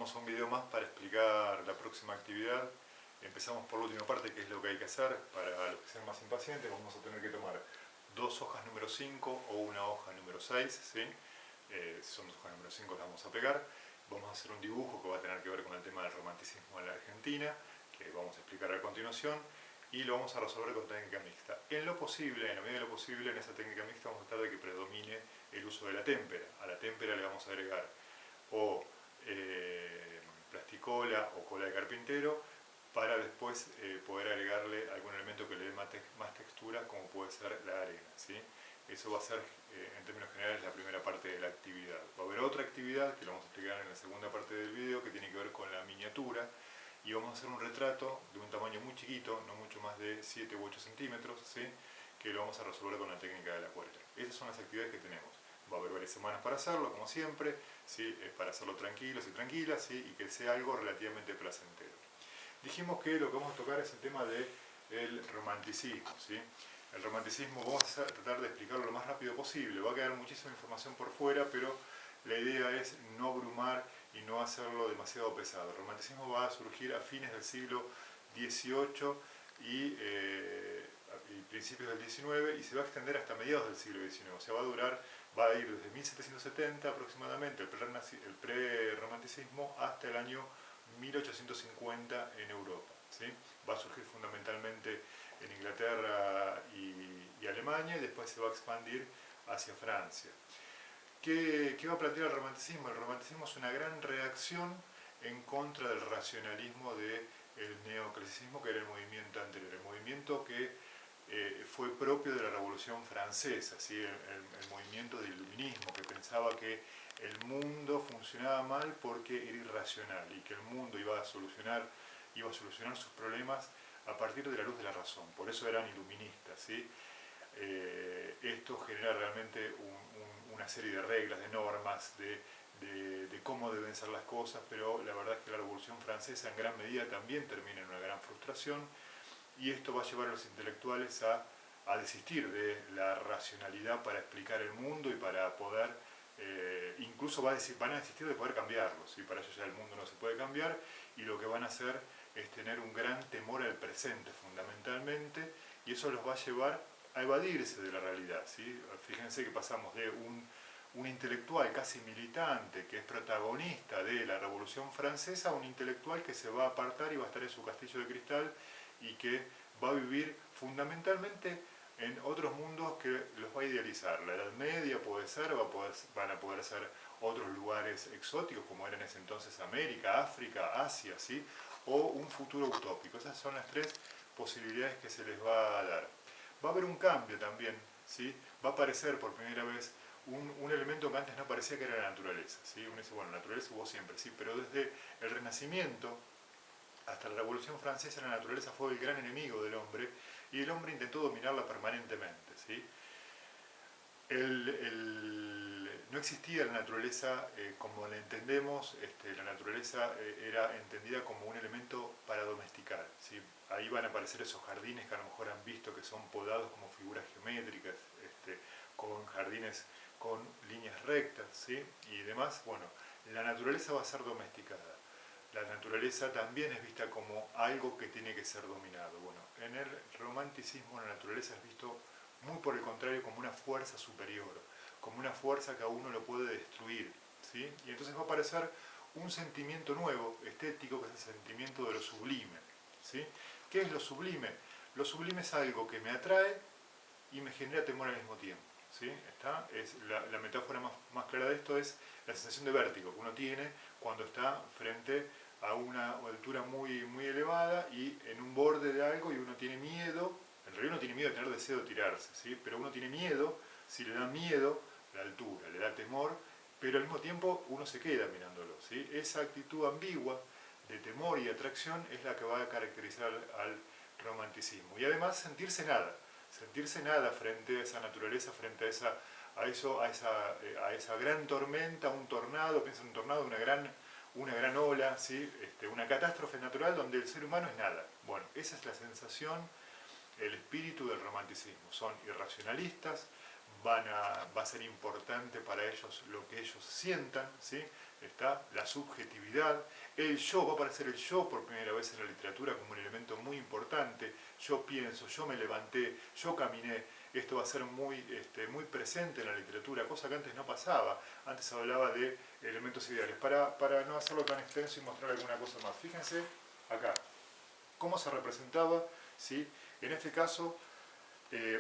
Vamos a un video más para explicar la próxima actividad. Empezamos por la última parte, que es lo que hay que hacer. Para los que sean más impacientes, vamos a tener que tomar dos hojas número 5 o una hoja número 6, ¿sí? Si son dos hojas número 5 las vamos a pegar. Vamos a hacer un dibujo que va a tener que ver con el tema del romanticismo en la Argentina, que vamos a explicar a continuación, y lo vamos a resolver con técnica mixta. En lo posible, en la medida de lo posible, en esa técnica mixta vamos a tratar de que predomine el uso de la témpera. A la témpera le vamos a agregar o plasticola o cola de carpintero, para después poder agregarle algún elemento que le dé más textura, como puede ser la arena, ¿sí? Eso va a ser, en términos generales, la primera parte de la actividad. Va a haber otra actividad, que lo vamos a explicar en la segunda parte del video, que tiene que ver con la miniatura, y vamos a hacer un retrato de un tamaño muy chiquito, no mucho más de 7 u 8 centímetros, ¿sí? Que lo vamos a resolver con la técnica de la acuarela. Esas son las actividades que tenemos. Va a haber varias semanas para hacerlo, como siempre, ¿sí? Para hacerlo tranquilos y tranquilas, ¿sí? Y que sea algo relativamente placentero. Dijimos que lo que vamos a tocar es el tema del romanticismo, ¿sí? El romanticismo vamos a tratar de explicarlo lo más rápido posible. Va a quedar muchísima información por fuera, pero la idea es no abrumar y no hacerlo demasiado pesado. El romanticismo va a surgir a fines del siglo XVIII y principios del XIX, y se va a extender hasta mediados del siglo XIX. O sea, va a ir desde 1770 aproximadamente, el pre-romanticismo, hasta el año 1850 en Europa, ¿sí? Va a surgir fundamentalmente en Inglaterra y Alemania, y después se va a expandir hacia Francia. ¿Qué va a plantear el romanticismo? El romanticismo es una gran reacción en contra del racionalismo del neoclasicismo, que era el movimiento anterior, el movimiento que fue propio de la Revolución Francesa, ¿sí? El movimiento del iluminismo, que pensaba que el mundo funcionaba mal porque era irracional y que el mundo iba a solucionar sus problemas a partir de la luz de la razón. Por eso eran iluministas, ¿sí? Esto genera realmente una serie de reglas, de normas, de cómo deben ser las cosas, pero la verdad es que la Revolución Francesa en gran medida también termina en una gran frustración, y esto va a llevar a los intelectuales a desistir de la racionalidad para explicar el mundo y para poder, incluso van a desistir de poder cambiarlo, ¿sí? Para ellos ya el mundo no se puede cambiar, y lo que van a hacer es tener un gran temor al presente fundamentalmente, y eso los va a llevar a evadirse de la realidad, ¿sí? Fíjense que pasamos de un intelectual casi militante, que es protagonista de la Revolución Francesa, a un intelectual que se va a apartar y va a estar en su castillo de cristal, y que va a vivir fundamentalmente en otros mundos que los va a idealizar. La Edad Media puede ser, van a poder ser otros lugares exóticos, como era en ese entonces América, África, Asia, ¿sí? O un futuro utópico. Esas son las tres posibilidades que se les va a dar. Va a haber un cambio también, ¿sí? Va a aparecer por primera vez un elemento que antes no parecía, que era la naturaleza, ¿sí? Uno dice, bueno, la naturaleza hubo siempre, sí, pero desde el Renacimiento hasta la Revolución Francesa la naturaleza fue el gran enemigo del hombre, y el hombre intentó dominarla permanentemente, ¿sí? No existía la naturaleza como la entendemos. La naturaleza era entendida como un elemento para domesticar, ¿sí? Ahí van a aparecer esos jardines que a lo mejor han visto, que son podados como figuras geométricas, con jardines con líneas rectas, ¿sí? Y demás. Bueno, la naturaleza va a ser domesticada. La naturaleza también es vista como algo que tiene que ser dominado. Bueno, en el romanticismo la naturaleza es visto muy por el contrario como una fuerza superior, como una fuerza que a uno lo puede destruir, ¿sí? Y entonces va a aparecer un sentimiento nuevo, estético, que es el sentimiento de lo sublime, ¿sí? ¿Qué es lo sublime? Lo sublime es algo que me atrae y me genera temor al mismo tiempo, ¿sí? La metáfora más clara de esto es la sensación de vértigo que uno tiene cuando está frente a una altura muy, muy elevada y en un borde de algo, y uno tiene miedo. En realidad uno tiene miedo de tener deseo de tirarse, ¿sí? Pero uno tiene miedo, si le da miedo la altura, le da temor, pero al mismo tiempo uno se queda mirándolo, ¿sí? Esa actitud ambigua de temor y atracción es la que va a caracterizar al romanticismo. Y además sentirse nada frente a esa naturaleza, frente a esa gran tormenta, un tornado. Piensa en un tornado, una gran ola, ¿sí? Una catástrofe natural donde el ser humano es nada. Bueno, esa es la sensación, el espíritu del romanticismo. Son irracionalistas, va a ser importante para ellos lo que ellos sientan, ¿sí? Está la subjetividad, el yo, va a aparecer el yo por primera vez en la literatura como un elemento muy importante. Yo pienso, yo me levanté, yo caminé. Esto va a ser muy presente en la literatura, cosa que antes no pasaba. Antes se hablaba de elementos ideales. Para no hacerlo tan extenso y mostrar alguna cosa más, fíjense acá, cómo se representaba, ¿sí? En este caso,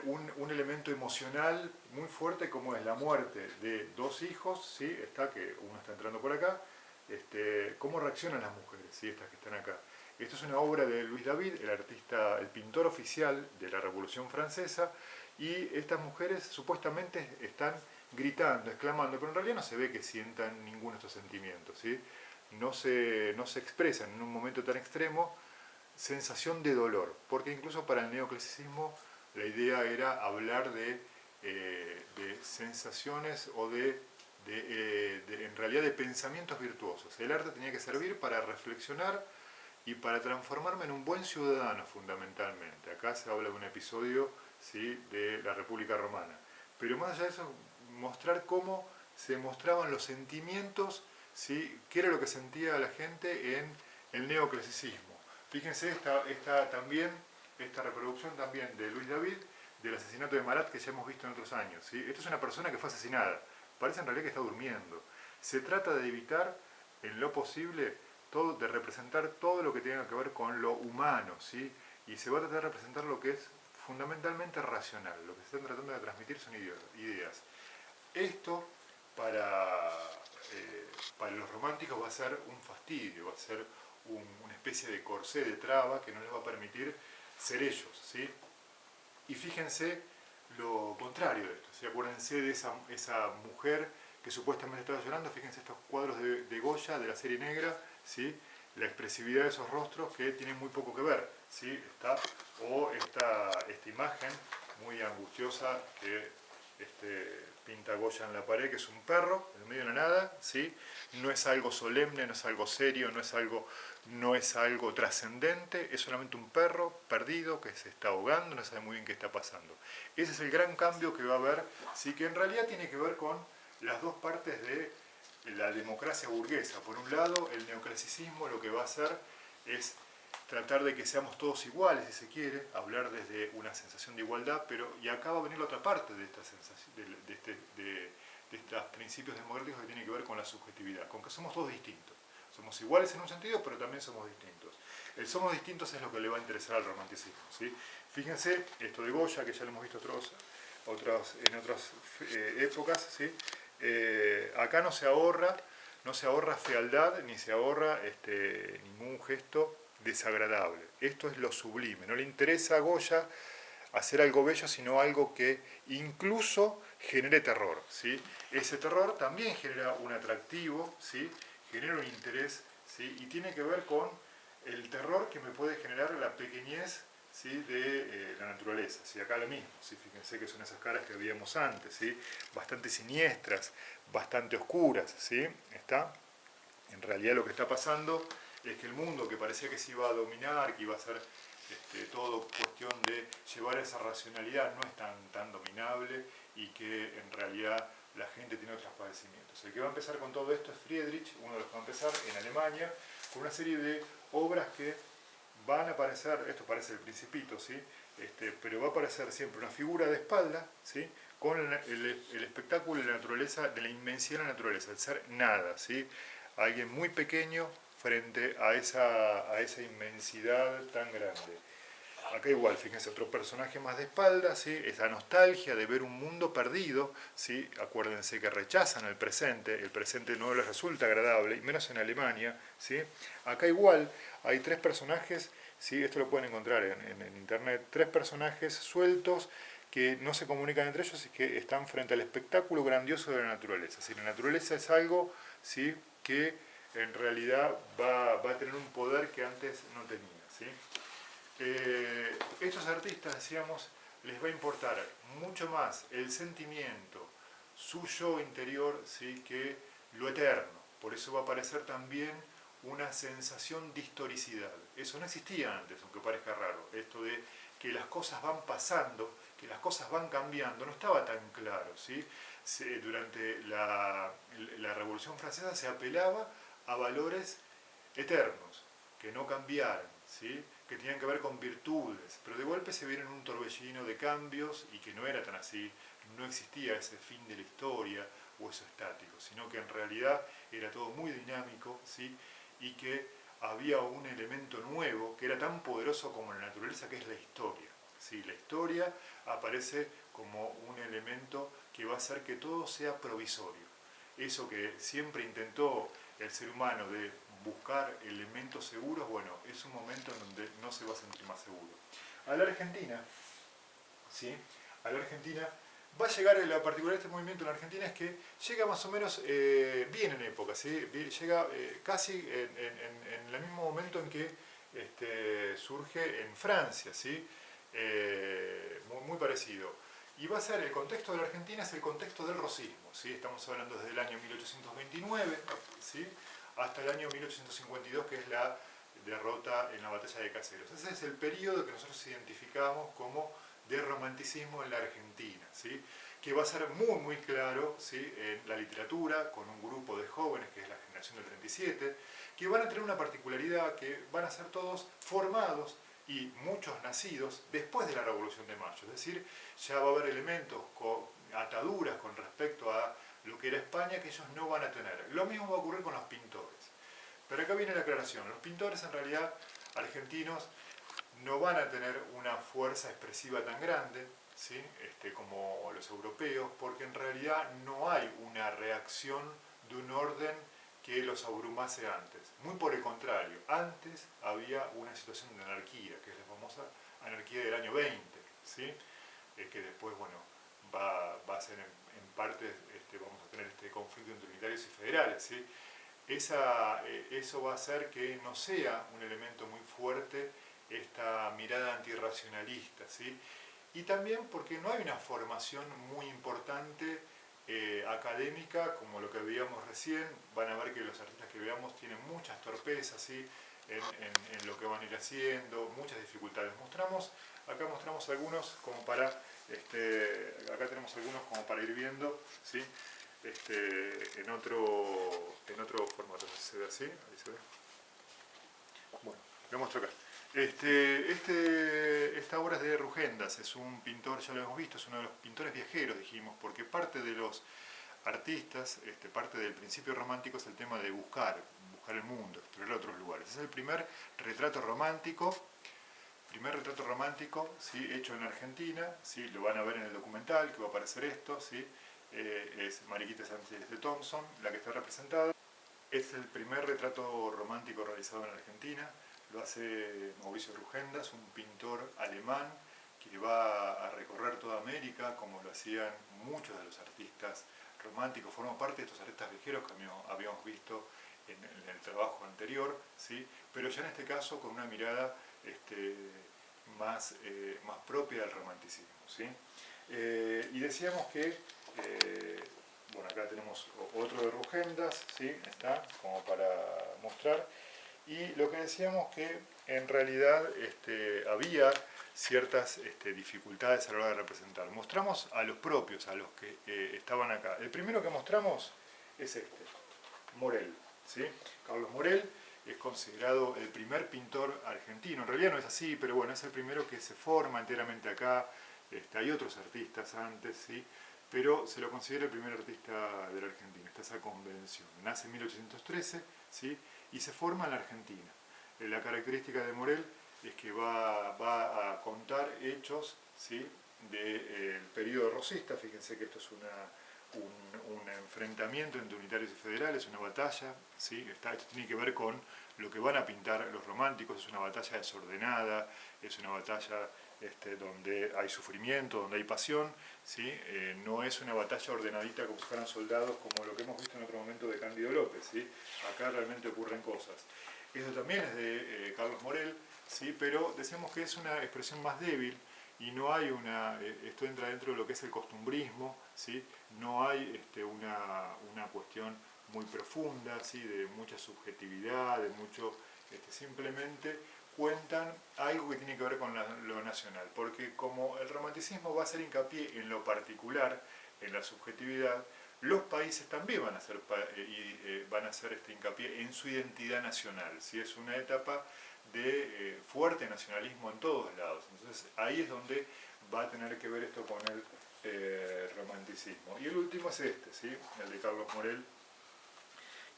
un elemento emocional muy fuerte como es la muerte de dos hijos, ¿sí? Que uno está entrando por acá, cómo reaccionan las mujeres, ¿sí? Estas que están acá. Esto es una obra de Louis David, el pintor oficial de la Revolución Francesa, y estas mujeres supuestamente están gritando, exclamando, pero en realidad no se ve que sientan ninguno de estos sentimientos, ¿sí? No se expresan en un momento tan extremo sensación de dolor, porque incluso para el neoclasicismo la idea era hablar de sensaciones o en realidad de pensamientos virtuosos. El arte tenía que servir para reflexionar y para transformarme en un buen ciudadano fundamentalmente. Acá se habla de un episodio, ¿sí?, de la República Romana. Pero más allá de eso, mostrar cómo se mostraban los sentimientos, ¿sí?, qué era lo que sentía la gente en el neoclasicismo. Fíjense esta reproducción también de Louis David del asesinato de Marat que ya hemos visto en otros años, ¿sí? Esta es una persona que fue asesinada, parece en realidad que está durmiendo. Se trata de evitar en lo posible de representar todo lo que tenga que ver con lo humano, ¿sí? Y se va a tratar de representar lo que es fundamentalmente racional, lo que se están tratando de transmitir son ideas. Esto para los románticos va a ser un fastidio, va a ser una especie de corsé de traba que no les va a permitir ser ellos, ¿sí? Y fíjense lo contrario de esto, ¿sí? Acuérdense de esa mujer que supuestamente estaba llorando, fíjense estos cuadros de Goya, de la serie negra, ¿sí? La expresividad de esos rostros que tienen muy poco que ver, ¿sí? O esta imagen muy angustiosa que pinta Goya en la pared, que es un perro en medio de la nada, ¿sí? No es algo solemne, no es algo serio, no es algo trascendente, es solamente un perro perdido que se está ahogando, no sabe muy bien qué está pasando. Ese es el gran cambio que va a haber, ¿sí?, que en realidad tiene que ver con las dos partes de la democracia burguesa. Por un lado, el neoclasicismo lo que va a hacer es tratar de que seamos todos iguales, si se quiere, hablar desde una sensación de igualdad, y acá va a venir la otra parte de esta sensación, de estos principios democráticos que tienen que ver con la subjetividad, con que somos todos distintos. Somos iguales en un sentido, pero también somos distintos. El somos distintos es lo que le va a interesar al romanticismo, ¿sí? Fíjense, esto de Goya, que ya lo hemos visto en otras épocas, ¿sí? Acá no se ahorra fealdad, ni se ahorra ningún gesto desagradable. Esto es lo sublime. No le interesa a Goya hacer algo bello, sino algo que incluso genere terror, ¿sí? Ese terror también genera un atractivo, ¿sí?, genera un interés, ¿sí?, y tiene que ver con el terror que me puede generar la pequeñez, ¿sí?, de la naturaleza, ¿sí? Acá lo mismo, ¿sí? Fíjense que son esas caras que veíamos antes, ¿sí?, bastante siniestras, bastante oscuras, ¿sí? En realidad lo que está pasando es que el mundo que parecía que se iba a dominar, que iba a ser todo cuestión de llevar esa racionalidad, no es tan dominable, y que en realidad la gente tiene otros padecimientos. El que va a empezar con todo esto es Friedrich, uno de los que va a empezar en Alemania, con una serie de obras que van a aparecer, esto parece el Principito, ¿sí?, pero va a aparecer siempre una figura de espalda, ¿sí?, con el espectáculo de la naturaleza, de la inmensidad de la naturaleza, el ser nada, ¿sí?, alguien muy pequeño frente a esa inmensidad tan grande. Acá igual, fíjense, otro personaje más de espalda, ¿sí?, esa nostalgia de ver un mundo perdido, ¿sí?, acuérdense que rechazan el presente no les resulta agradable, y menos en Alemania, ¿sí? Acá igual hay tres personajes, ¿sí?, esto lo pueden encontrar en internet, tres personajes sueltos que no se comunican entre ellos y que están frente al espectáculo grandioso de la naturaleza. Si la naturaleza es algo, ¿sí?, que en realidad va a tener un poder que antes no tenía, ¿sí? Estos artistas, decíamos, les va a importar mucho más el sentimiento, su yo interior, ¿sí?, que lo eterno. Por eso va a aparecer también una sensación de historicidad. Eso no existía antes, aunque parezca raro. Esto de que las cosas van pasando, que las cosas van cambiando, no estaba tan claro, ¿sí? Durante la Revolución Francesa se apelaba a valores eternos, que no cambiaran, ¿sí? Que tenían que ver con virtudes, pero de golpe se vieron un torbellino de cambios y que no era tan así, no existía ese fin de la historia o eso estático, sino que en realidad era todo muy dinámico, ¿sí? Y que había un elemento nuevo que era tan poderoso como la naturaleza, que es la historia. ¿Sí? La historia aparece como un elemento que va a hacer que todo sea provisorio. Eso que siempre intentó el ser humano de buscar elementos seguros, bueno, es un momento en donde no se va a sentir más seguro. A la Argentina, ¿sí? A la Argentina va a llegar, la particularidad de este movimiento en la Argentina es que llega más o menos bien en época, ¿sí? Llega casi en el mismo momento en que surge en Francia, ¿sí? Muy parecido. Y va a ser, el contexto de la Argentina es el contexto del rosismo, ¿sí? Estamos hablando desde el año 1829, ¿sí? Hasta el año 1852, que es la derrota en la batalla de Caseros. Ese es el periodo que nosotros identificamos como de romanticismo en la Argentina, ¿sí? Que va a ser muy claro, ¿sí? En la literatura, con un grupo de jóvenes que es la generación del 37, que van a tener una particularidad, que van a ser todos formados y muchos nacidos después de la Revolución de Mayo, es decir, ya va a haber elementos, ataduras con respecto a lo que era España que ellos no van a tener. Lo mismo va a ocurrir con los pintores. Pero acá viene la aclaración, los pintores en realidad argentinos no van a tener una fuerza expresiva tan grande, ¿sí? Como los europeos, porque en realidad no hay una reacción de un orden que los abrumase antes. Muy por el contrario, antes había una situación de anarquía, que es la famosa anarquía del año 20, ¿sí? Que después, bueno, va a ser en parte, vamos a tener este conflicto entre unitarios y federales, ¿sí? Eso va a hacer que no sea un elemento muy fuerte esta mirada antirracionalista, ¿sí? Y también porque no hay una formación muy importante académica, como lo que veíamos recién. Van a ver que los artistas que veamos tienen muchas torpezas, ¿sí? en lo que van a ir haciendo, muchas dificultades. Acá mostramos algunos como para, acá tenemos algunos como para ir viendo, ¿sí? En otro formato, no sé si se ve así, ahí se ve. Bueno, lo muestro acá. Esta obra es de Rugendas, es un pintor, ya lo hemos visto, es uno de los pintores viajeros, dijimos, porque parte de los artistas, parte del principio romántico es el tema de buscar el mundo, explorar otros lugares. Es el primer retrato romántico, ¿sí? Hecho en Argentina, ¿sí? Lo van a ver en el documental, que va a aparecer esto, ¿sí? Es Mariquita Sánchez de Thompson, la que está representada. Es el primer retrato romántico realizado en Argentina, lo hace Mauricio Rugendas, un pintor alemán que va a recorrer toda América, como lo hacían muchos de los artistas románticos. Forma parte de estos artistas viajeros que habíamos visto en el trabajo anterior, ¿sí? Pero ya en este caso con una mirada más propia del romanticismo, ¿sí? Y decíamos que, bueno, acá tenemos otro de Rugendas, ¿sí? Está como para mostrar. Y lo que decíamos que en realidad había ciertas dificultades a la hora de representar. Mostramos a los propios, a los que estaban acá. El primero que mostramos es Morel, ¿sí? Carlos Morel es considerado el primer pintor argentino. En realidad no es así, pero bueno, es el primero que se forma enteramente acá. Hay otros artistas antes, ¿sí? Pero se lo considera el primer artista de la Argentina. Está esa convención. Nace en 1813, ¿sí? Y se forma en la Argentina. La característica de Morel es que va a contar hechos, ¿sí? Del periodo rosista. Fíjense que esto es un enfrentamiento entre unitarios y federales, una batalla, ¿sí? Esto tiene que ver con lo que van a pintar los románticos. Es una batalla desordenada, es una batalla donde hay sufrimiento, donde hay pasión, ¿sí? No es una batalla ordenadita como si fueran soldados, como lo que hemos visto en otro momento de Cándido López, ¿sí? Acá realmente ocurren cosas. Esto también es de Carlos Morel, ¿sí? Pero decíamos que es una expresión más débil y no hay esto entra dentro de lo que es el costumbrismo, ¿sí? No hay una cuestión muy profunda, ¿sí? De mucha subjetividad, de mucho, simplemente cuentan algo que tiene que ver con lo nacional, porque como el romanticismo va a hacer hincapié en lo particular, en la subjetividad, los países también van a hacer, hincapié en su identidad nacional. ¿Sí? Es una etapa de fuerte nacionalismo en todos lados. Entonces ahí es donde va a tener que ver esto con el romanticismo. Y el último es este, ¿sí? El de Carlos Morel,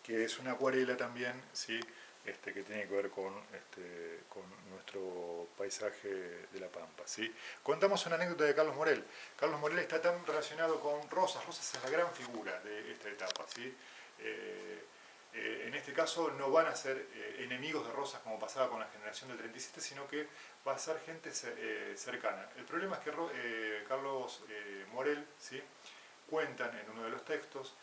que es una acuarela también, ¿sí? Que tiene que ver con nuestro paisaje de la Pampa, ¿sí? Contamos una anécdota de Carlos Morel. Carlos Morel está tan relacionado con Rosas. Rosas es la gran figura de esta etapa, ¿sí? En este caso no van a ser enemigos de Rosas como pasaba con la generación del 37, sino que va a ser gente cercana. El problema es que Carlos Morel, ¿sí? Cuentan en uno de los textos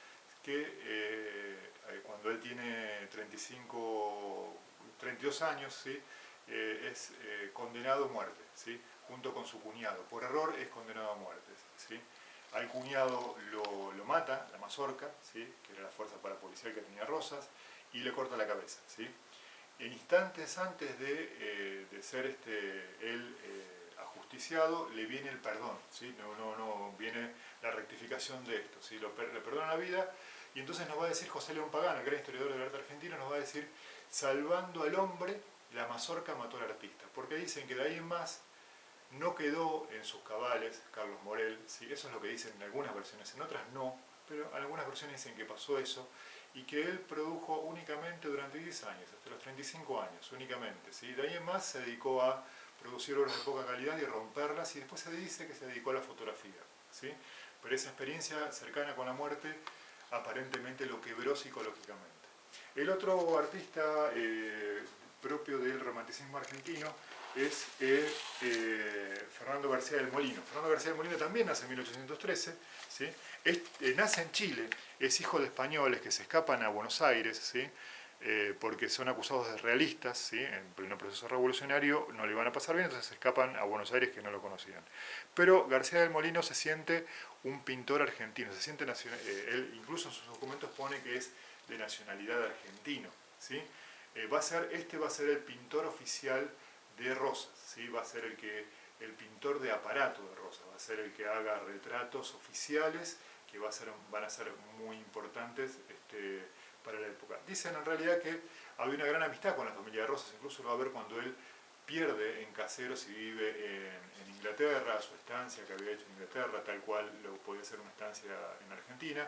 que cuando él tiene 32 años, ¿sí? Es condenado a muerte, ¿sí? Junto con su cuñado. Por error es condenado a muerte, ¿sí? Al cuñado lo mata, la mazorca, ¿sí? Que era la fuerza parapolicial que tenía Rosas, y le corta la cabeza, ¿sí? En instantes antes de ser él ajusticiado, le viene el perdón, ¿sí? No viene la rectificación de esto, ¿sí? Le perdona la vida, y entonces nos va a decir José León Pagán, el gran historiador del arte argentino, nos va a decir: salvando al hombre, la mazorca mató al artista, porque dicen que de ahí en más no quedó en sus cabales Carlos Morel, ¿sí? Eso es lo que dicen en algunas versiones, en otras no, pero en algunas versiones dicen que pasó eso, y que él produjo únicamente durante 10 años, hasta los 35 años, únicamente, ¿sí? De ahí en más se dedicó a producir obras de poca calidad y romperlas, y después se dice que se dedicó a la fotografía, ¿sí? Pero esa experiencia cercana con la muerte aparentemente lo quebró psicológicamente. El otro artista propio del romanticismo argentino es Fernando García del Molino. Fernando García del Molino también nace en 1813, ¿sí? Nace en Chile, es hijo de españoles que se escapan a Buenos Aires, ¿sí? Porque son acusados de realistas, ¿sí? En pleno proceso revolucionario no le van a pasar bien, entonces se escapan a Buenos Aires, que no lo conocían. Pero García del Molino se siente un pintor argentino, se siente él incluso en sus documentos pone que es de nacionalidad argentino, ¿sí? Va a ser el pintor oficial de Rosas, ¿sí? Va a ser el pintor de aparato de Rosas, va a ser el que haga retratos oficiales que van a ser muy importantes para la época. Dicen en realidad que había una gran amistad con la familia de Rosas, incluso lo va a ver cuando él pierde en Caseros y vive en Inglaterra, su estancia que había hecho en Inglaterra, tal cual lo podía ser una estancia en Argentina,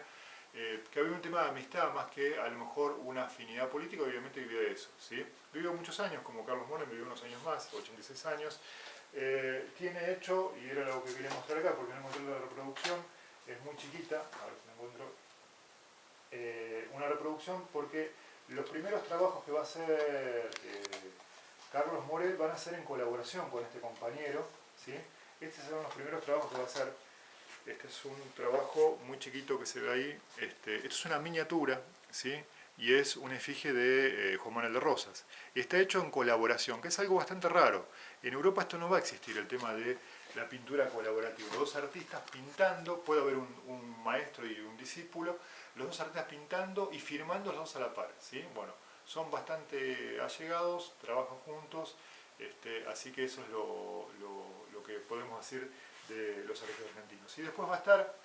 que había un tema de amistad más que a lo mejor una afinidad política, obviamente vivió de eso, ¿sí? Vivió muchos años, como Carlos Morel, vivió unos años más, 86 años. Tiene hecho, y era lo que quería mostrar acá porque no encontré la reproducción, es muy chiquita, a ver si la encuentro, una reproducción porque los primeros trabajos que va a hacer Carlos Morel van a ser en colaboración con este compañero, ¿sí? Estos son los primeros trabajos que va a hacer. Este es un trabajo muy chiquito que se ve ahí. Esto es una miniatura, ¿sí? Y es una efigie de Juan Manuel de Rosas. Está hecho en colaboración, que es algo bastante raro. En Europa esto no va a existir, el tema de la pintura colaborativa. Dos artistas pintando, puede haber un maestro y un discípulo, los dos artistas pintando y firmando los dos a la par, ¿sí? Bueno, son bastante allegados, trabajan juntos, así que eso es lo que podemos decir de los artistas argentinos. Y después va a estar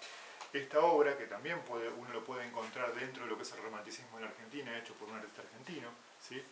esta obra, que también uno lo puede encontrar dentro de lo que es el romanticismo en la Argentina, hecho por un artista argentino, ¿sí?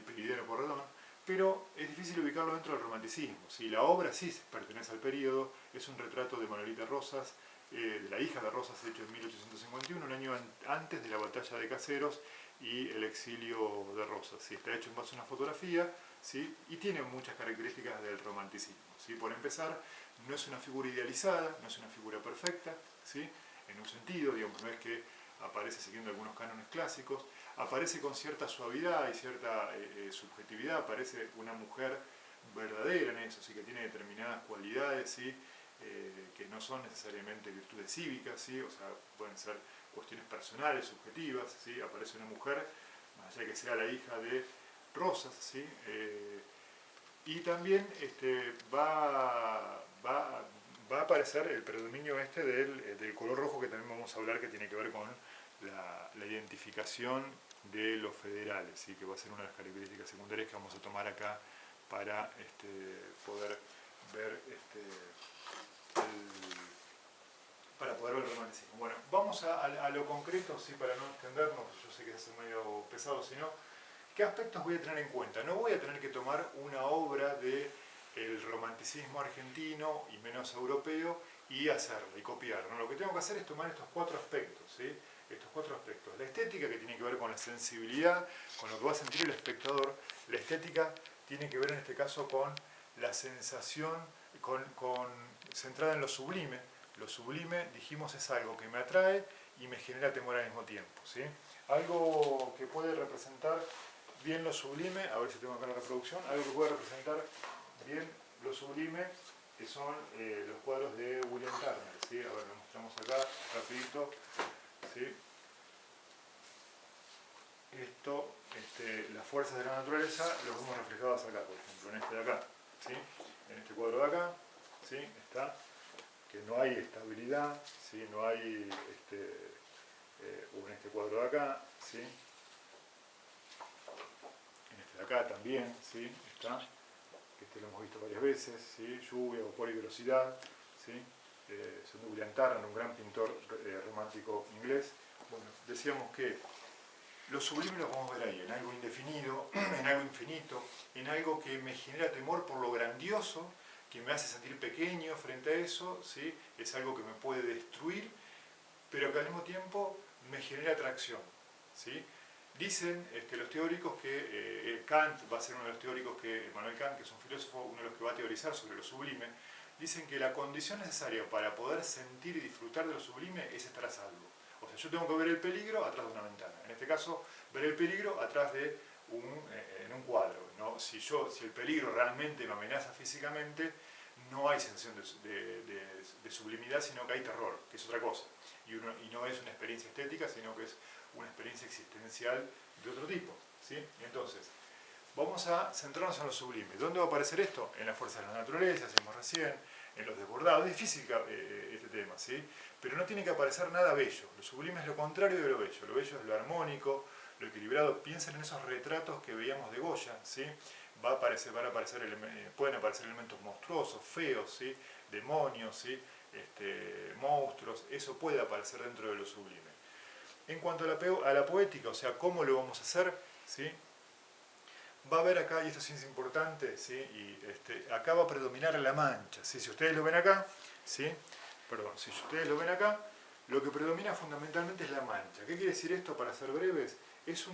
Peridero Porredón, pero es difícil ubicarlo dentro del romanticismo, ¿sí? La obra sí pertenece al periodo, es un retrato de Manolita Rosas, de la hija de Rosas, hecho en 1851, un año antes de la batalla de Caseros y el exilio de Rosas, ¿sí? Está hecho en base a una fotografía, ¿sí? Y tiene muchas características del romanticismo, ¿sí? Por empezar, no es una figura idealizada, no es una figura perfecta, ¿sí? En un sentido, digamos, no es que aparece siguiendo algunos cánones clásicos, aparece con cierta suavidad y cierta subjetividad, aparece una mujer verdadera en eso, ¿sí? Que tiene determinadas cualidades, ¿sí? Que no son necesariamente virtudes cívicas, ¿sí? O sea, pueden ser cuestiones personales, subjetivas, ¿sí? Aparece una mujer, más allá de que sea la hija de Rosas, ¿sí? Y también va a aparecer el predominio del color rojo, que también vamos a hablar, que tiene que ver con la identificación de los federales, ¿sí? Que va a ser una de las características secundarias que vamos a tomar acá para poder ver para poder ver el romanticismo. Bueno, vamos a lo concreto, sí, para no extendernos, yo sé que es medio pesado, sino, ¿qué aspectos voy a tener en cuenta? No voy a tener que tomar una obra del romanticismo argentino y menos europeo y hacerla y copiar, ¿no? Lo que tengo que hacer es tomar estos 4 aspectos, ¿sí? Estos 4 aspectos. La estética, que tiene que ver con la sensibilidad, con lo que va a sentir el espectador. La estética tiene que ver en este caso con la sensación, centrada en lo sublime. Lo sublime, dijimos, es algo que me atrae y me genera temor al mismo tiempo, ¿sí? Algo que puede representar bien lo sublime, a ver si tengo acá la reproducción, algo que puede representar bien lo sublime, que son los cuadros de William Turner, ¿sí? A ver, lo mostramos acá, rapidito, ¿sí? Esto, las fuerzas de la naturaleza, los vemos reflejados acá, por ejemplo, en este de acá, ¿sí? En este cuadro de acá, ¿sí? Está que no hay estabilidad, ¿sí? No hay, en este cuadro de acá, ¿sí? En este de acá también, ¿sí? Está, que lo hemos visto varias veces, ¿sí? Lluvia, vapor y velocidad, ¿sí? Son de William Turner, un gran pintor romántico inglés. Bueno, decíamos que lo sublime lo podemos ver ahí, en algo indefinido, en algo infinito, en algo que me genera temor por lo grandioso, que me hace sentir pequeño frente a eso, ¿sí? Es algo que me puede destruir, pero que al mismo tiempo me genera atracción, ¿sí? Dicen los teóricos que Kant va a ser uno de los teóricos que, Immanuel Kant, que es un filósofo, uno de los que va a teorizar sobre lo sublime, dicen que la condición necesaria para poder sentir y disfrutar de lo sublime es estar a salvo. O sea, yo tengo que ver el peligro atrás de una ventana. En este caso, ver el peligro atrás de en un cuadro, ¿no? Si el peligro realmente me amenaza físicamente, no hay sensación de sublimidad, sino que hay terror, que es otra cosa. Y no es una experiencia estética, sino que es una experiencia existencial de otro tipo, ¿sí? Entonces, vamos a centrarnos en lo sublime. ¿Dónde va a aparecer esto? En las fuerzas de la naturaleza, decimos recién, en los desbordados. Es difícil este tema, ¿sí? Pero no tiene que aparecer nada bello. Lo sublime es lo contrario de lo bello. Lo bello es lo armónico, lo equilibrado. Piensen en esos retratos que veíamos de Goya, ¿sí? Pueden aparecer elementos monstruosos, feos, ¿sí? Demonios, ¿sí? Monstruos. Eso puede aparecer dentro de lo sublime. En cuanto a la poética, o sea, cómo lo vamos a hacer, ¿sí? Va a haber acá, y esto sí es importante, ¿sí? Y acá va a predominar la mancha, ¿sí? Si ustedes lo ven acá, ¿sí? Perdón, si ustedes lo ven acá, lo que predomina fundamentalmente es la mancha. ¿Qué quiere decir esto, para ser breves? Es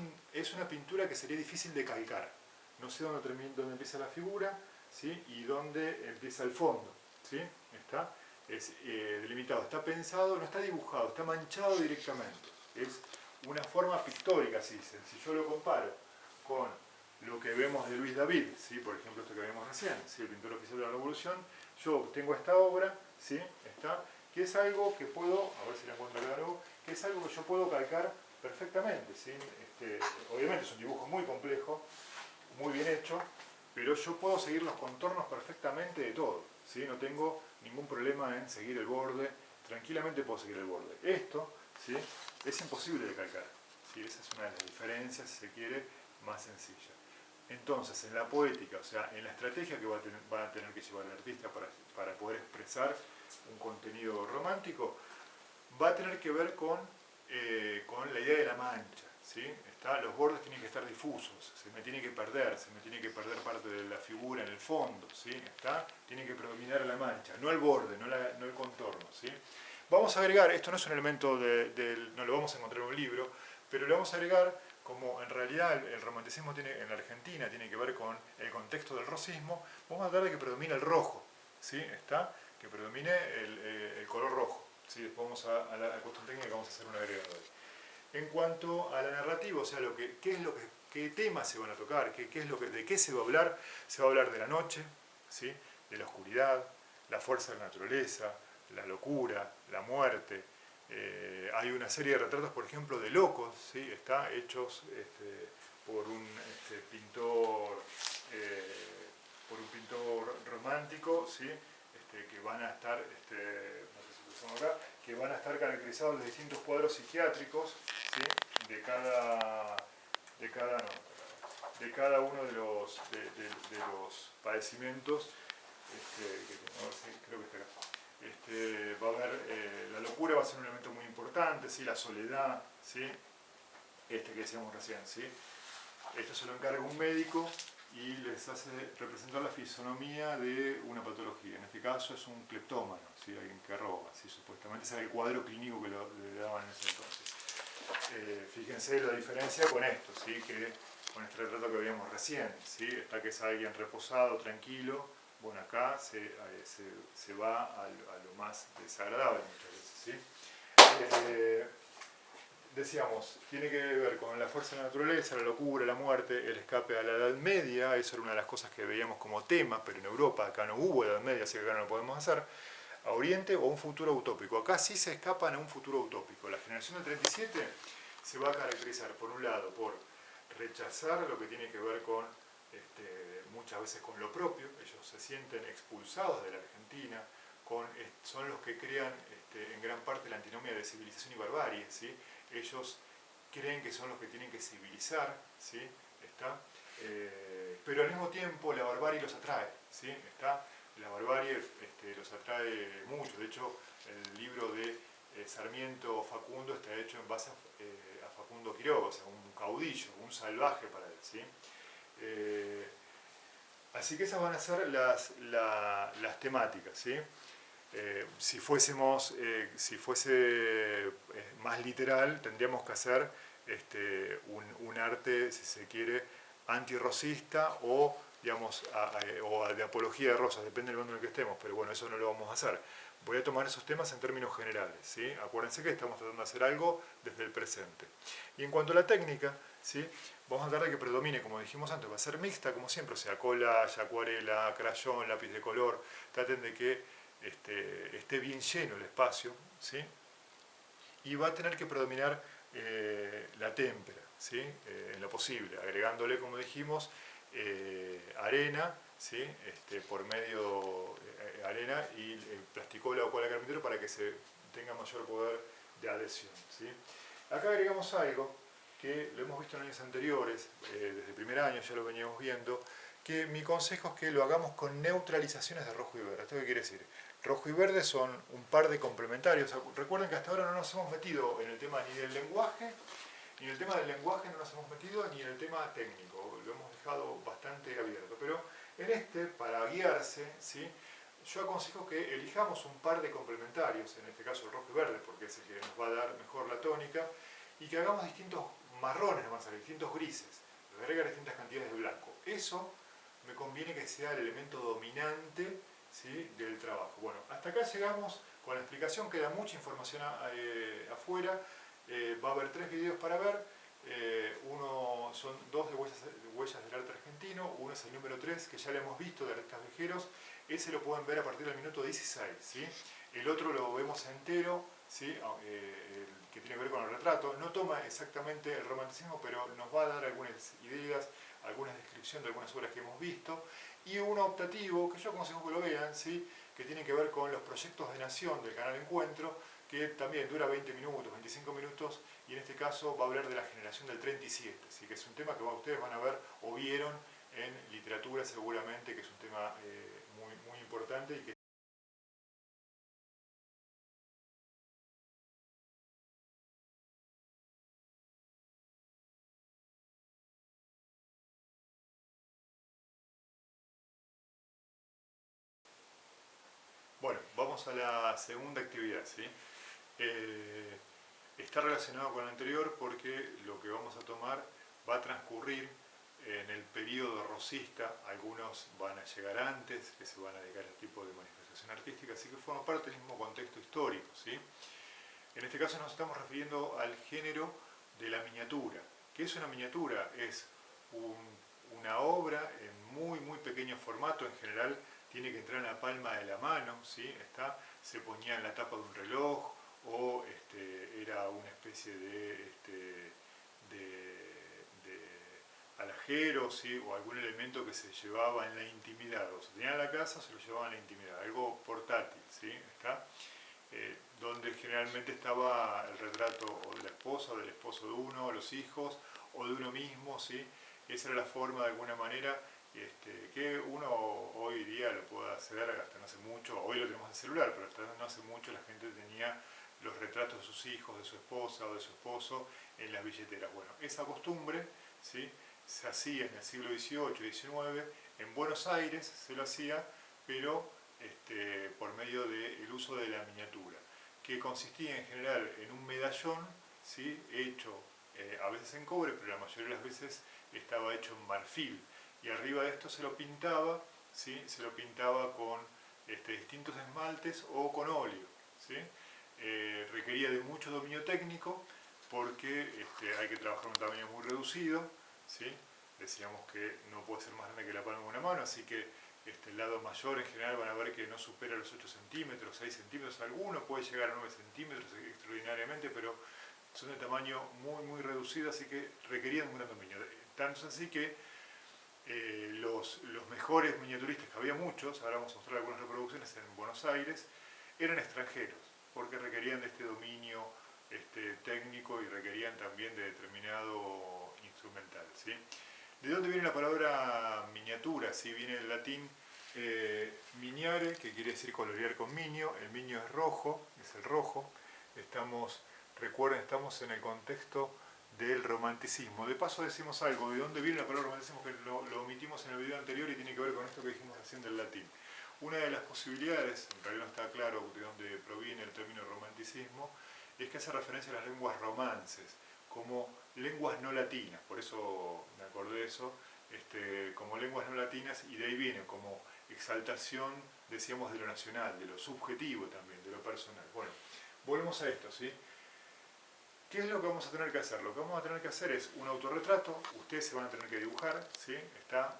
una pintura que sería difícil de calcar. No sé dónde empieza la figura, ¿sí? Y dónde empieza el fondo, ¿sí? Está delimitado, está pensado, no está dibujado, está manchado directamente. Es una forma pictórica, ¿sí? Si yo lo comparo con lo que vemos de Luis David, ¿sí? Por ejemplo, esto que vimos recién, ¿sí? El pintor oficial de la Revolución, yo tengo esta obra, ¿sí? Que es algo que puedo, a ver si la encuentro claro, que es algo que yo puedo calcar perfectamente, ¿sí? Obviamente es un dibujo muy complejo, muy bien hecho, pero yo puedo seguir los contornos perfectamente de todo, ¿sí? No tengo ningún problema en seguir el borde, tranquilamente puedo seguir el borde. Esto, ¿sí? Es imposible de calcar, ¿sí? Esa es una de las diferencias, si se quiere, más sencilla. Entonces, en la poética, o sea, en la estrategia que va a tener que llevar el artista para poder expresar un contenido romántico, va a tener que ver con la idea de la mancha, ¿sí? Los bordes tienen que estar difusos, se me tiene que perder parte de la figura en el fondo, ¿sí? Tiene que predominar la mancha, no el borde, no el contorno, ¿sí? Vamos a agregar, esto no es un elemento no lo vamos a encontrar en un libro, pero lo vamos a agregar como en realidad el romanticismo en la Argentina tiene que ver con el contexto del rosismo. Vamos a tratar de que predomine el rojo, ¿sí? Que predomine el color rojo, ¿sí? Después vamos a la cuestión técnica, vamos a hacer un agregado ahí. En cuanto a la narrativa, o sea, qué temas se van a tocar, de qué se va a hablar de la noche, ¿sí? De la oscuridad, la fuerza de la naturaleza, la locura, la muerte. Hay una serie de retratos, por ejemplo, de locos, ¿sí? Hechos por un pintor romántico, ¿sí? Que van a estar, no sé si lo acá, que van a estar caracterizados los distintos cuadros psiquiátricos, ¿sí? de cada uno de los padecimientos, creo que está acá. va a haber, la locura va a ser un elemento muy importante, ¿sí? La soledad, ¿sí? Que decíamos recién, ¿sí? Esto se lo encarga un médico y les hace representar la fisonomía de una patología. En este caso es un cleptómano, ¿sí? Alguien que roba, ¿sí? Supuestamente ese era el cuadro clínico que le daban en ese entonces. Fíjense la diferencia con esto, ¿sí? Que con este retrato que veíamos recién, ¿sí? Está que es alguien reposado, tranquilo. Bueno, acá se va a lo más desagradable muchas veces, ¿sí? Decíamos, tiene que ver con la fuerza de la naturaleza, la locura, la muerte, el escape a la Edad Media. Eso era una de las cosas que veíamos como tema, pero en Europa acá no hubo Edad Media, así que acá no lo podemos hacer. A Oriente o un futuro utópico. Acá sí se escapan a un futuro utópico. La generación del 37 se va a caracterizar, por un lado, por rechazar lo que tiene que ver con, muchas veces con lo propio. Ellos se sienten expulsados de la Argentina, son los que crean en gran parte la antinomia de civilización y barbarie, ¿sí? Ellos creen que son los que tienen que civilizar, ¿sí? Pero al mismo tiempo la barbarie los atrae, ¿sí? La barbarie los atrae mucho. De hecho, el libro de Sarmiento Facundo está hecho en base a Facundo Quiroga, o sea, un caudillo, un salvaje para él, ¿sí? Así que esas van a ser las temáticas, ¿sí? Si fuese más literal, tendríamos que hacer un arte, si se quiere, antirrosista o, digamos, o de apología de rosas, depende del mundo en el que estemos, pero bueno, eso no lo vamos a hacer. Voy a tomar esos temas en términos generales, ¿sí? Acuérdense que estamos tratando de hacer algo desde el presente. Y en cuanto a la técnica, ¿sí? Vamos a tratar de que predomine, como dijimos antes, va a ser mixta, como siempre, o sea, collage, acuarela, crayón, lápiz de color. Traten de que esté bien lleno el espacio, ¿sí? Y va a tener que predominar la témpera, ¿sí? En lo posible, agregándole, como dijimos, arena, ¿sí? Por medio arena y plasticola o cola carpintero para que se tenga mayor poder de adhesión, ¿sí? Acá agregamos algo que lo hemos visto en años anteriores, desde el primer año ya lo veníamos viendo, que mi consejo es que lo hagamos con neutralizaciones de rojo y verde. ¿Esto qué quiere decir? Rojo y verde son un par de complementarios. Recuerden que hasta ahora no nos hemos metido en el tema ni del lenguaje, ni en el tema del lenguaje no nos hemos metido, ni en el tema técnico. Lo hemos dejado bastante abierto. Pero en para guiarse, ¿sí? Yo aconsejo que elijamos un par de complementarios, en este caso el rojo y verde, porque es el que nos va a dar mejor la tónica, y que hagamos distintos marrones, distintos grises, agregar distintas cantidades de blanco. Eso me conviene que sea el elemento dominante, ¿sí? Del trabajo. Bueno, hasta acá llegamos con la explicación, queda mucha información afuera. Va a haber 3 videos para ver. Uno son 2 de huellas del arte argentino, uno es el número 3, que ya lo hemos visto, de Aretas Viajeros. Ese lo pueden ver a partir del minuto 16, ¿sí? El otro lo vemos entero, ¿sí? Que tiene que ver con el retrato. No toma exactamente el romanticismo, pero nos va a dar algunas ideas, algunas descripciones de algunas obras que hemos visto. Y uno optativo, que yo aconsejo que lo vean, ¿sí? Que tiene que ver con los proyectos de nación del canal Encuentro, que también dura 20 minutos, 25 minutos, y en este caso va a hablar de la generación del 37, así que es un tema que ustedes van a ver o vieron en literatura seguramente, que es un tema muy importante y que bueno, vamos a la segunda actividad, ¿sí? Está relacionado con la anterior porque lo que vamos a tomar va a transcurrir en el periodo rosista. Algunos van a llegar antes, que se van a dedicar a este tipo de manifestación artística, así que forma parte del mismo contexto histórico, ¿sí? En este caso nos estamos refiriendo al género de la miniatura. ¿Qué es una miniatura? Es una obra en muy pequeño formato, en general tiene que entrar en la palma de la mano, ¿sí? Se ponía en la tapa de un reloj o era una especie de alajero, ¿sí? O algún elemento que se llevaba en la intimidad, o se tenía en la casa o se lo llevaba en la intimidad, algo portátil, ¿sí? Donde generalmente estaba el retrato o de la esposa, o del esposo de uno, o los hijos, o de uno mismo, ¿sí? Esa era la forma de alguna manera que uno hoy día lo puede hacer hasta no hace mucho, hoy lo tenemos en celular, pero hasta no hace mucho la gente tenía los retratos de sus hijos, de su esposa o de su esposo en las billeteras. Bueno, esa costumbre, ¿sí?, se hacía en el siglo XVIII y XIX, en Buenos Aires se lo hacía, pero por medio del uso de la miniatura, que consistía en general en un medallón, ¿sí?, hecho a veces en cobre, pero la mayoría de las veces estaba hecho en marfil, y arriba de esto se lo pintaba, ¿sí?, se lo pintaba con distintos esmaltes o con óleo, ¿sí? Requería de mucho dominio técnico porque hay que trabajar en un tamaño muy reducido, ¿sí? Decíamos que no puede ser más grande que la palma de una mano, así que el lado mayor en general van a ver que no supera los 8 centímetros, 6 centímetros, alguno puede llegar a 9 centímetros extraordinariamente, pero son de tamaño muy muy reducido, así que requerían un gran dominio. Tanto es así que los mejores miniaturistas, que había muchos, ahora vamos a mostrar algunas reproducciones en Buenos Aires, eran extranjeros, porque requerían de este dominio técnico y requerían también de determinado instrumental, ¿sí? ¿De dónde viene la palabra miniatura? ¿Sí? Viene del latín miniare, que quiere decir colorear con minio. El minio es rojo, es el rojo. Recuerden, estamos en el contexto del romanticismo. De paso decimos algo, ¿de dónde viene la palabra romanticismo? Que lo omitimos en el video anterior y tiene que ver con esto que dijimos recién del latín. Una de las posibilidades, en realidad no está claro de dónde proviene el término romanticismo, es que hace referencia a las lenguas romances, como lenguas no latinas, por eso me acordé de eso, como lenguas no latinas, y de ahí viene como exaltación, decíamos, de lo nacional, de lo subjetivo también, de lo personal. Bueno, volvemos a esto, ¿sí? ¿Qué es lo que vamos a tener que hacer? Lo que vamos a tener que hacer es un autorretrato, ustedes se van a tener que dibujar, ¿sí?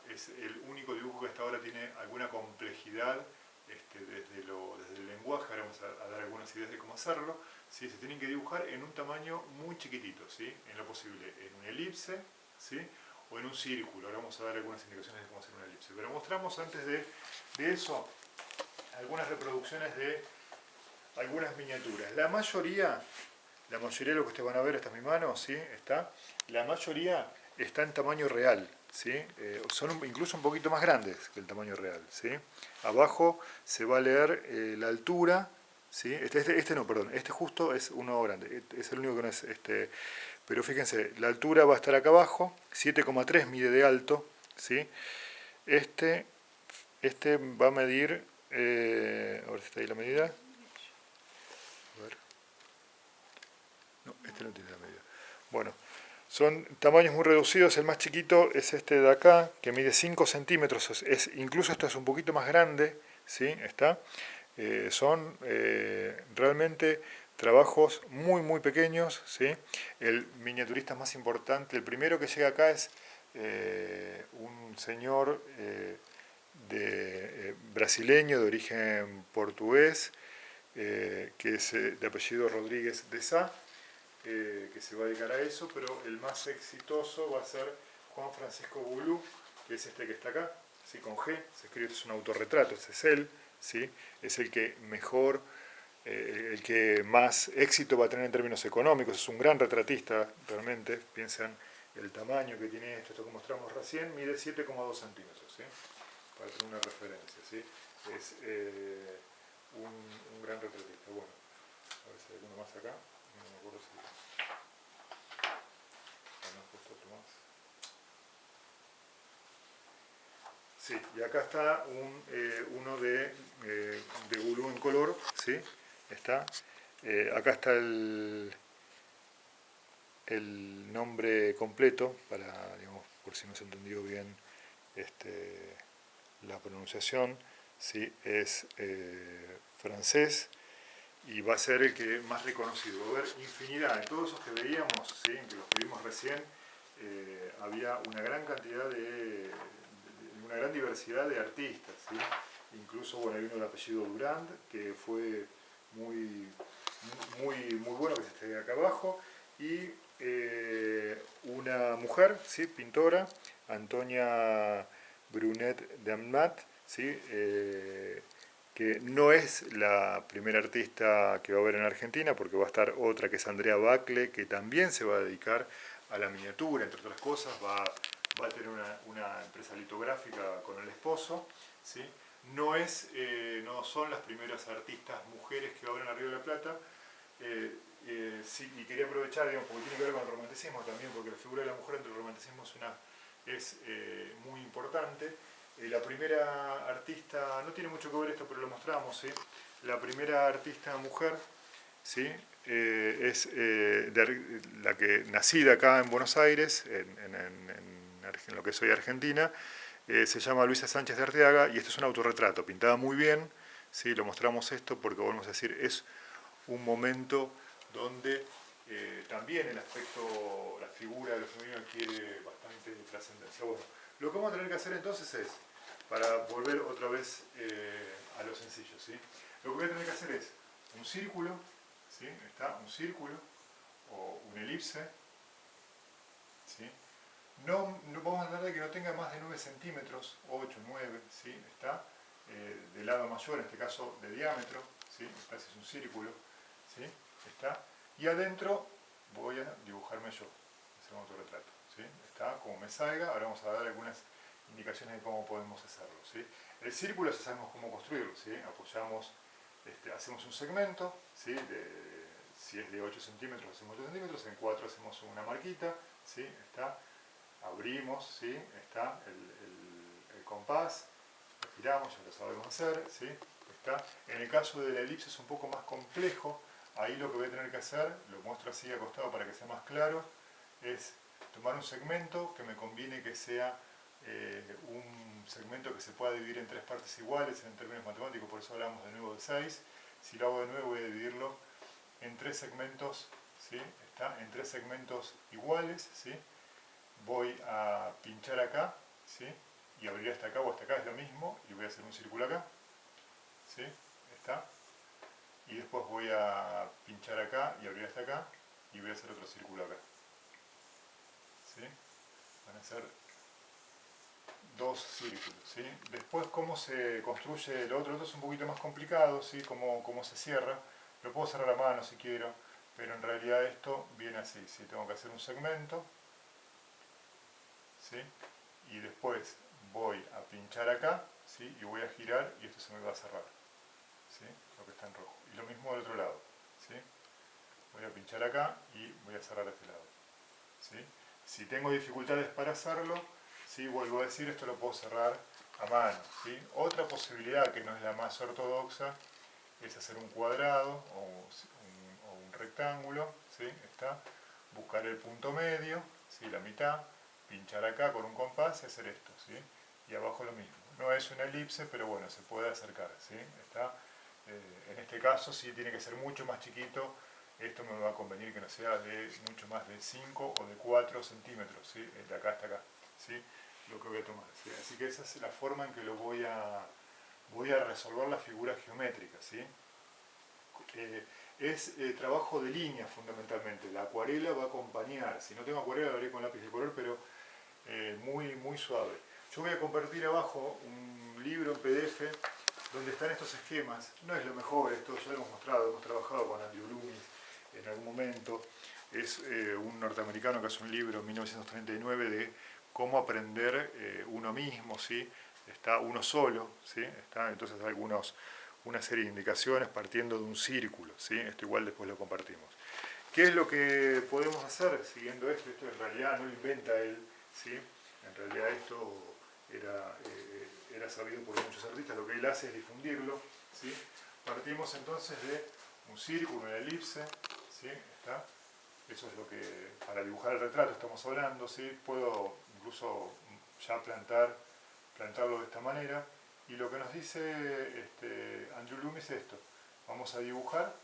Es el único dibujo que hasta ahora tiene alguna complejidad desde el lenguaje, ahora vamos a dar algunas ideas de cómo hacerlo, ¿sí? Se tienen que dibujar en un tamaño muy chiquitito, ¿sí? En lo posible, en un elipse, ¿sí?, o en un círculo. Ahora vamos a dar algunas indicaciones de cómo hacer una elipse. Pero mostramos antes de eso algunas reproducciones de algunas miniaturas. La mayoría de lo que ustedes van a ver, esta es mi mano, ¿sí? La mayoría está en tamaño real, ¿sí? Son incluso un poquito más grandes que el tamaño real, ¿sí? Abajo se va a leer la altura, ¿sí? No, perdón, este justo es uno grande, es el único que no es pero fíjense, la altura va a estar acá abajo, 7,3 mide de alto, ¿sí? Este va a medir, a ver si está ahí la medida. A ver. No, no tiene la medida. Bueno, son tamaños muy reducidos. El más chiquito es este de acá, que mide 5 centímetros. Incluso esto es un poquito más grande, ¿sí? Son realmente trabajos muy muy pequeños, ¿sí? El miniaturista más importante, el primero que llega acá es un señor brasileño de origen portugués, que es de apellido Rodríguez de Sá, que se va a dedicar a eso, pero el más exitoso va a ser Juan Francisco Boulou, que es este que está acá, ¿sí? Con G, se escribe, es un autorretrato, ese es él, ¿sí? Es el que mejor, el que más éxito va a tener en términos económicos, es un gran retratista realmente. Piensan el tamaño que tiene esto que mostramos recién, mide 7,2 centímetros, ¿sí? Para tener una referencia, ¿sí? Es un gran retratista. Bueno, a ver si hay alguno más acá, no me acuerdo si... Sí, y acá está uno de Boulou en color, ¿sí? Acá está el nombre completo, digamos, por si no se entendió bien la pronunciación, ¿sí? Es francés y va a ser el que más reconocido. Va a haber infinidad, en todos esos que veíamos, ¿sí?, que los que vimos recién, había una gran cantidad una gran diversidad de artistas, ¿sí? Incluso, bueno, hay uno de apellido Durand, que fue muy bueno, que se esté acá abajo, y una mujer, ¿sí?, pintora, Antonia Brunet de Amat, ¿sí? Que no es la primera artista que va a haber en Argentina, porque va a estar otra que es Andrea Bacle, que también se va a dedicar a la miniatura, entre otras cosas, va va a tener una empresa litográfica con el esposo, ¿sí? No son las primeras artistas mujeres que obran a Río de la Plata, sí, y quería aprovechar, digamos, porque tiene que ver con el romanticismo también, porque la figura de la mujer entre el romanticismo es muy importante. La primera artista, no tiene mucho que ver esto, pero lo mostramos, ¿sí? La primera artista mujer, ¿sí? Es la que nacida acá en Buenos Aires, en lo que es hoy Argentina, se llama Luisa Sánchez de Arteaga, y esto es un autorretrato, pintada muy bien, ¿sí? Lo mostramos esto porque, volvemos a decir, es un momento donde también el aspecto, la figura de lo femenino adquiere bastante trascendencia. Bueno, lo que vamos a tener que hacer entonces es, para volver otra vez a lo sencillo, ¿sí? Lo que voy a tener que hacer es un círculo, ¿sí? Está un círculo o un elipse, ¿sí? No vamos a hablar de que no tenga más de 9 centímetros, 8, 9, ¿sí? Está del lado mayor, en este caso de diámetro, ¿sí? Ese es un círculo, ¿sí? Está. Y adentro voy a dibujarme yo, hacer un autorretrato, ¿sí? Está como me salga. Ahora vamos a dar algunas indicaciones de cómo podemos hacerlo, ¿sí? El círculo ya sabemos cómo construirlo, ¿sí? Apoyamos, hacemos un segmento, ¿sí? Si es de 8 centímetros, hacemos 8 centímetros, en 4 hacemos una marquita, ¿sí? Está. Abrimos, ¿sí? Está el compás, lo giramos, ya lo sabemos hacer, ¿sí? Está. En el caso de la elipse es un poco más complejo. Ahí lo que voy a tener que hacer, lo muestro así acostado para que sea más claro, es tomar un segmento que me conviene que sea un segmento que se pueda dividir en 3 partes iguales en términos matemáticos, por eso hablamos de nuevo de 6. Si lo hago de nuevo voy a dividirlo en 3 segmentos, ¿sí? Está en 3 segmentos iguales, ¿sí? Voy a pinchar acá, ¿sí? Y abrir hasta acá o hasta acá, es lo mismo, y voy a hacer un círculo acá, ¿sí? Está. Y después voy a pinchar acá y abrir hasta acá, y voy a hacer otro círculo acá, ¿sí? Van a ser 2 círculos, ¿sí? Después cómo se construye el otro es un poquito más complicado, ¿sí? Cómo se cierra. Lo puedo cerrar a mano si quiero, pero en realidad esto viene así, ¿sí? Tengo que hacer un segmento, ¿sí? Y después voy a pinchar acá, ¿sí? Y voy a girar y esto se me va a cerrar, ¿sí? Lo que está en rojo. Y lo mismo del otro lado, ¿sí? Voy a pinchar acá y voy a cerrar este lado, ¿sí? Si tengo dificultades para hacerlo, ¿sí? Vuelvo a decir, esto lo puedo cerrar a mano, ¿sí? Otra posibilidad que no es la más ortodoxa es hacer un cuadrado o un rectángulo, ¿sí? Está. Buscar el punto medio, ¿sí? La mitad, pinchar acá con un compás y hacer esto, ¿sí? Y abajo lo mismo. No es una elipse, pero bueno, se puede acercar, ¿sí? Está. En este caso sí tiene que ser mucho más chiquito. Esto me va a convenir que no sea de mucho más de 5 o de 4 centímetros, ¿sí? De acá hasta acá, ¿sí? Lo que voy a tomar, ¿sí? Así que esa es la forma en que voy a resolver la figura geométrica, ¿sí? Es trabajo de línea fundamentalmente. La acuarela va a acompañar. Si no tengo acuarela lo haré con lápiz de color, pero muy, muy suave. Yo voy a compartir abajo un libro en PDF donde están estos esquemas. No es lo mejor, esto ya lo hemos mostrado, hemos trabajado con Andrew Loomis en algún momento. Es un norteamericano que hace un libro en 1939 de cómo aprender uno mismo, ¿sí? Está uno solo, ¿sí? Está entonces una serie de indicaciones partiendo de un círculo, ¿sí? Esto igual después lo compartimos. ¿Qué es lo que podemos hacer siguiendo esto? Esto en realidad no lo inventa él, ¿sí? En realidad esto era sabido por muchos artistas. Lo que él hace es difundirlo, ¿sí? Partimos entonces de un círculo, una elipse, ¿sí? Está. Eso es lo que, para dibujar el retrato estamos hablando, ¿sí? Puedo incluso ya plantarlo de esta manera. Y lo que nos dice Andrew Loomis es esto. Vamos a dibujar,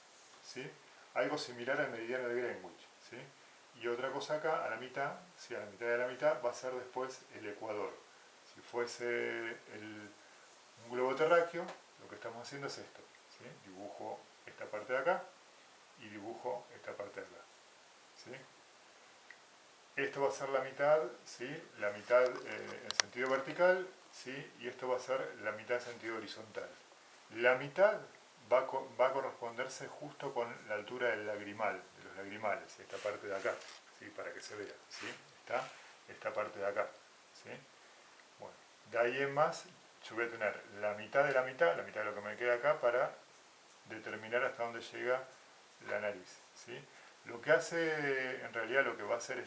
¿sí? Algo similar al meridiano de Greenwich, ¿sí? Y otra cosa acá, a la mitad, ¿sí? A la mitad de la mitad va a ser después el ecuador. Si fuese un globo terráqueo, lo que estamos haciendo es esto, ¿sí? Dibujo esta parte de acá y dibujo esta parte de acá, ¿sí? Esto va a ser la mitad, ¿sí? La mitad en sentido vertical, ¿sí? Y esto va a ser la mitad en sentido horizontal. La mitad va a corresponderse justo con la altura del lagrimal, de los lagrimales, esta parte de acá, ¿sí? Para que se vea, ¿sí? Está esta parte de acá, ¿sí? Bueno, de ahí en más yo voy a tener la mitad de lo que me queda acá para determinar hasta dónde llega la nariz, ¿sí? Lo que hace, en realidad lo que va a hacer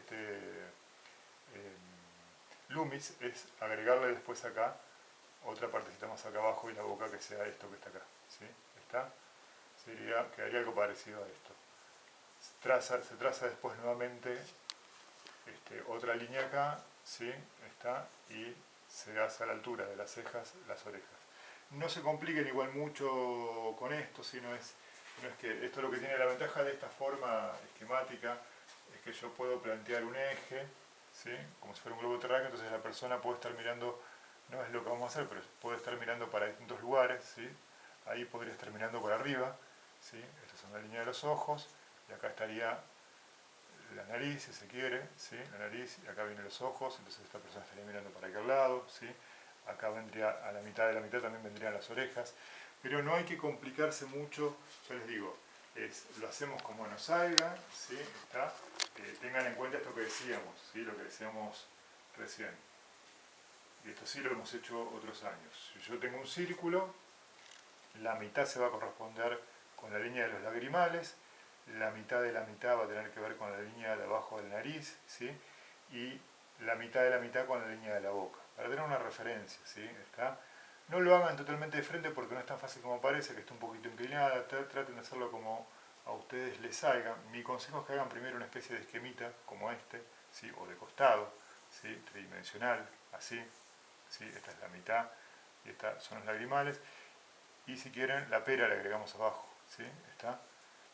Loomis es agregarle después acá otra partecita más acá abajo y la boca que sea esto que está acá, ¿sí? ¿Está? Quedaría algo parecido a esto. Se traza después nuevamente otra línea acá, ¿sí? Está, y se hace a la altura de las cejas las orejas. No se compliquen igual mucho con esto, no es que esto lo que tiene la ventaja de esta forma esquemática es que yo puedo plantear un eje, ¿sí? Como si fuera un globo terráqueo, entonces la persona puede estar mirando, no es lo que vamos a hacer, pero puede estar mirando para distintos lugares, ¿sí? Ahí podría estar mirando por arriba, ¿sí? Esta es una línea de los ojos, y acá estaría la nariz, si se quiere, ¿sí? La nariz, y acá vienen los ojos, entonces esta persona estaría mirando para aquel lado, ¿sí? Acá vendría, a la mitad de la mitad también vendrían las orejas, pero no hay que complicarse mucho, yo les digo, lo hacemos como nos salga, ¿sí? Está, tengan en cuenta esto que decíamos, ¿sí? Lo que decíamos recién, y esto sí lo hemos hecho otros años. Si yo tengo un círculo, la mitad se va a corresponder con la línea de los lagrimales, la mitad de la mitad va a tener que ver con la línea de abajo de la nariz, ¿sí? Y la mitad de la mitad con la línea de la boca, para tener una referencia, ¿sí? ¿Está? No lo hagan totalmente de frente porque no es tan fácil como parece, que está un poquito inclinada, traten de hacerlo como a ustedes les salga. Mi consejo es que hagan primero una especie de esquemita como este, ¿sí? O de costado, ¿sí? Tridimensional, así, ¿sí? Esta es la mitad y estas son los lagrimales, y si quieren la pera le agregamos abajo, ¿sí? ¿Está?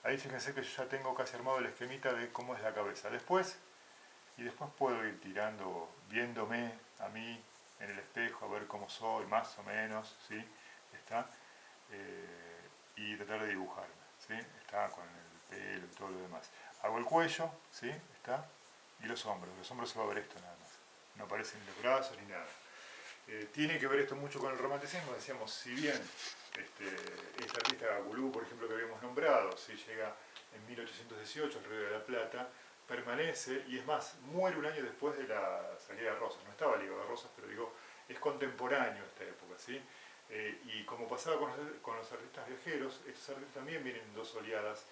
Ahí fíjense que yo ya tengo casi armado el esquemita de cómo es la cabeza. Después puedo ir tirando, viéndome a mí en el espejo, a ver cómo soy, más o menos, ¿sí? ¿Está? Y tratar de dibujarme, ¿sí? Está, con el pelo y todo lo demás. Hago el cuello, ¿sí? ¿Está? Y los hombros se va a ver esto nada más. No aparecen ni los brazos ni nada. Tiene que ver esto mucho con el romanticismo, decíamos, si bien este artista Gagulú, por ejemplo, que habíamos nombrado, si llega en 1818 al Río de la Plata, permanece, y es más, muere un año después de la salida de Rosas, no estaba ligado a Rosas, pero digo, es contemporáneo a esta época, ¿sí? Y como pasaba con los artistas viajeros, estos artistas también vienen en dos oleadas,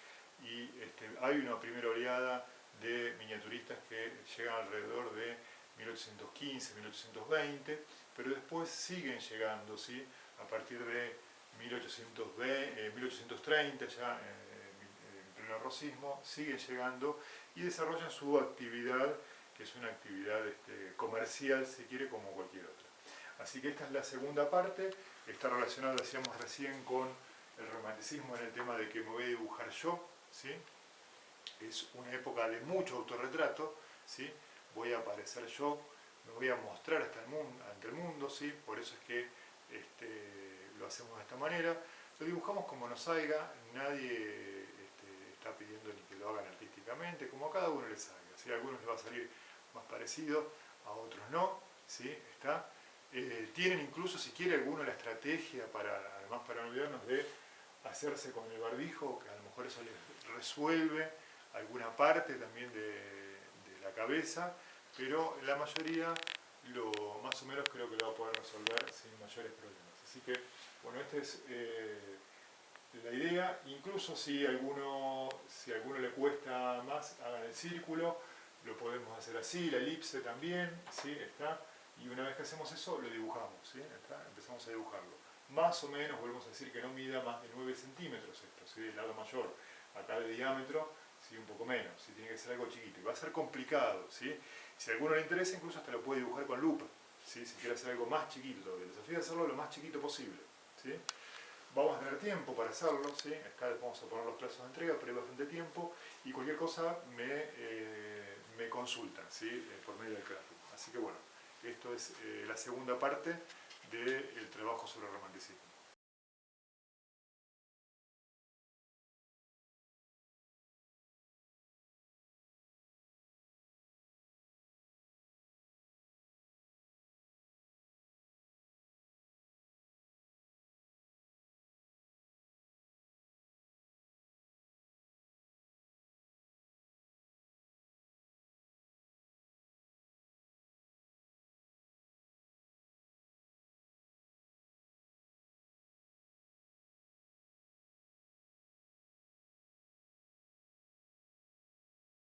y hay una primera oleada de miniaturistas que llegan alrededor de 1815, 1820, pero después siguen llegando, ¿sí? A partir de 1830, ya en pleno rosismo, siguen llegando y desarrollan su actividad, que es una actividad comercial, si quiere, como cualquier otra. Así que esta es la segunda parte, está relacionada, decíamos recién, con el romanticismo en el tema de que me voy a dibujar yo, ¿sí? Es una época de mucho autorretrato, ¿sí? Voy a aparecer yo, me voy a mostrar ante el mundo, ¿sí? Por eso es que lo hacemos de esta manera. Lo dibujamos como nos salga, nadie está pidiendo ni que lo hagan artísticamente, como a cada uno le salga, ¿sí? A algunos les va a salir más parecido, a otros no, ¿sí? ¿Está? Tienen incluso, si quiere alguno, la estrategia, además para no olvidarnos, de hacerse con el barbijo, que a lo mejor eso les resuelve alguna parte también de la cabeza, pero la mayoría más o menos creo que lo va a poder resolver sin mayores problemas. Así que, bueno, esta es la idea. Incluso si a alguno le cuesta más, hagan el círculo, lo podemos hacer así, la elipse también, ¿sí? ¿Está? Y una vez que hacemos eso, lo dibujamos, ¿sí? ¿Está? Empezamos a dibujarlo. Más o menos, volvemos a decir que no mida más de 9 centímetros esto, ¿sí? El lado mayor, acá de diámetro, sí, un poco menos, ¿sí? Tiene que ser algo chiquito. Y va a ser complicado, ¿sí? Si a alguno le interesa, incluso hasta lo puede dibujar con lupa, ¿sí? Si quiere hacer algo más chiquito todavía. El desafío es hacerlo lo más chiquito posible, ¿sí? Vamos a tener tiempo para hacerlo, ¿sí? Acá les vamos a poner los plazos de entrega, pero hay bastante tiempo, y cualquier cosa me consultan, ¿sí? Por medio del Classroom. Así que bueno, esto es la segunda parte del trabajo sobre el romanticismo.